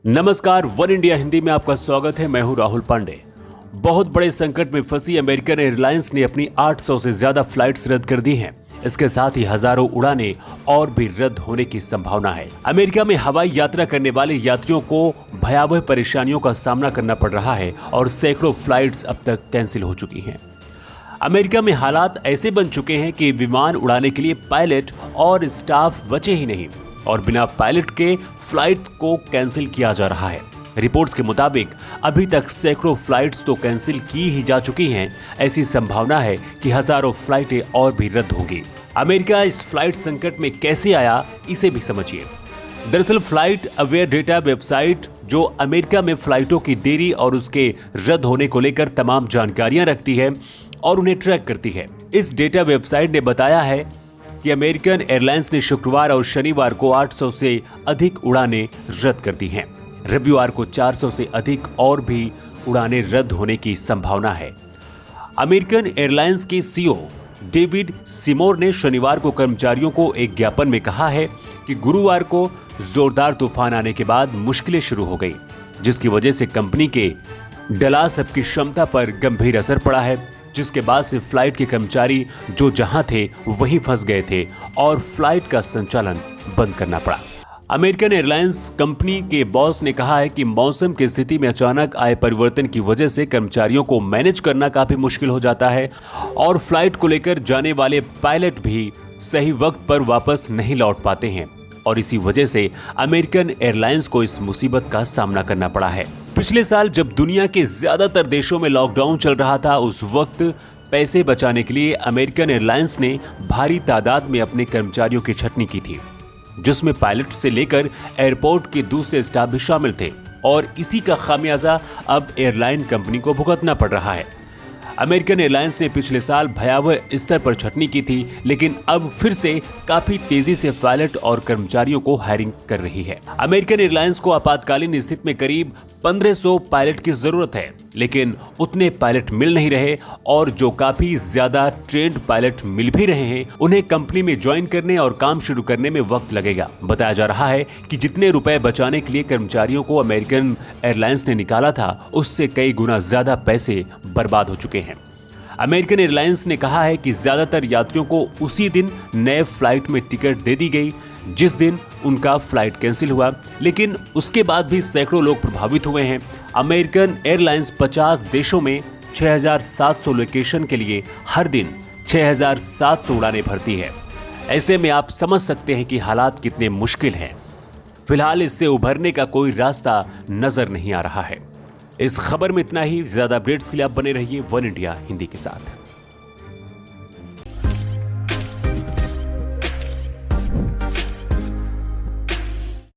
नमस्कार, one India Hindi में आपका स्वागत है। मैं हूं राहुल पांडे। बहुत बड़े संकट में फंसी अमेरिकन एयरलाइंस ने अपनी 800 से ज्यादा फ्लाइट्स रद्द कर दी हैं। इसके साथ ही हजारों उड़ानें और भी रद्द होने की संभावना है। अमेरिका में हवाई यात्रा करने वाले यात्रियों को भयावह परेशानियों का सामना करना पड़ रहा है और सैकड़ों फ्लाइट्स अब तक कैंसिल हो चुकी हैं। अमेरिका में हालात ऐसे बन चुके हैं कि विमान उड़ाने के लिए पायलट और स्टाफ बचे ही नहीं और बिना पायलट के फ्लाइट को कैंसिल किया जा रहा है। रिपोर्ट्स के मुताबिक अभी तक सैकड़ों फ्लाइट्स तो कैंसिल की ही जा चुकी हैं। ऐसी संभावना है कि हजारों फ्लाइटें और भी रद्द होंगी। अमेरिका इस फ्लाइट संकट में कैसे आया, इसे भी समझिए। दरअसल फ्लाइट अवेयर डेटा वेबसाइट, जो अमेरिका में फ्लाइटों की देरी और उसके रद्द होने को लेकर तमाम जानकारियां रखती है और उन्हें ट्रैक करती है, इस डेटा वेबसाइट ने बताया है कि अमेरिकन एयरलाइंस ने शुक्रवार और शनिवार को 800 से अधिक उड़ानें रद्द कर दी हैं। रविवार को 400 से अधिक और भी उड़ानें रद्द होने की संभावना है। अमेरिकन एयरलाइंस के सीईओ डेविड सिमोर ने शनिवार को कर्मचारियों को एक ज्ञापन में कहा है कि गुरुवार को जोरदार तूफान आने के बाद मुश्किलें शुरू हो गई, जिसकी वजह से कंपनी के डलास हब की क्षमता पर गंभीर असर पड़ा है, जिसके बाद से फ्लाइट के कर्मचारी जो जहां थे वहीं फंस गए थे और फ्लाइट का संचालन बंद करना पड़ा। अमेरिकन एयरलाइंस कंपनी के बॉस ने कहा है कि मौसम की स्थिति में अचानक आए परिवर्तन की वजह से कर्मचारियों को मैनेज करना काफी मुश्किल हो जाता है और फ्लाइट को लेकर जाने वाले पायलट भी सही वक्त पर वापस नहीं लौट पाते हैं और इसी वजह से अमेरिकन एयरलाइंस को इस मुसीबत का सामना करना पड़ा है। पिछले साल जब दुनिया के ज्यादातर देशों में लॉकडाउन चल रहा था, उस वक्त पैसे बचाने के लिए अमेरिकन एयरलाइंस ने भारी तादाद में अपने कर्मचारियों की छंटनी की थी, जिसमें पायलट से लेकर एयरपोर्ट के दूसरे स्टाफ भी शामिल थे और इसी का खामियाजा अब एयरलाइन कंपनी को भुगतना पड़ रहा है। अमेरिकन एयरलाइंस ने पिछले साल भयावह स्तर पर छंटनी की थी, लेकिन अब फिर से काफी तेजी से पायलट और कर्मचारियों को हायरिंग कर रही है। अमेरिकन एयरलाइंस को आपातकालीन स्थिति में करीब 1500 पायलट की जरूरत है, लेकिन उतने पायलट मिल नहीं रहे और जो काफी ज्यादा ट्रेंड पायलट मिल भी रहे हैं, उन्हें कंपनी में ज्वाइन करने और काम शुरू करने में वक्त लगेगा। बताया जा रहा है कि जितने रुपए बचाने के लिए कर्मचारियों को अमेरिकन एयरलाइंस ने निकाला था, उससे कई गुना ज्यादा पैसे बर्बाद हो चुके हैं। अमेरिकन एयरलाइंस ने कहा है कि ज्यादातर यात्रियों को उसी दिन नए फ्लाइट में टिकट दे दी गई जिस दिन उनका फ्लाइट कैंसिल हुआ, लेकिन उसके बाद भी सैकड़ों लोग प्रभावित हुए हैं। अमेरिकन एयरलाइंस 50 देशों में 6700 लोकेशन के लिए हर दिन 6700 उड़ानें भरती है। ऐसे में आप समझ सकते हैं कि हालात कितने मुश्किल हैं। फिलहाल इससे उभरने का कोई रास्ता नजर नहीं आ रहा है। इस खबर में इतना ही। ज्यादा अपडेट्स के लिए आप बने रहिए वन इंडिया हिंदी के साथ।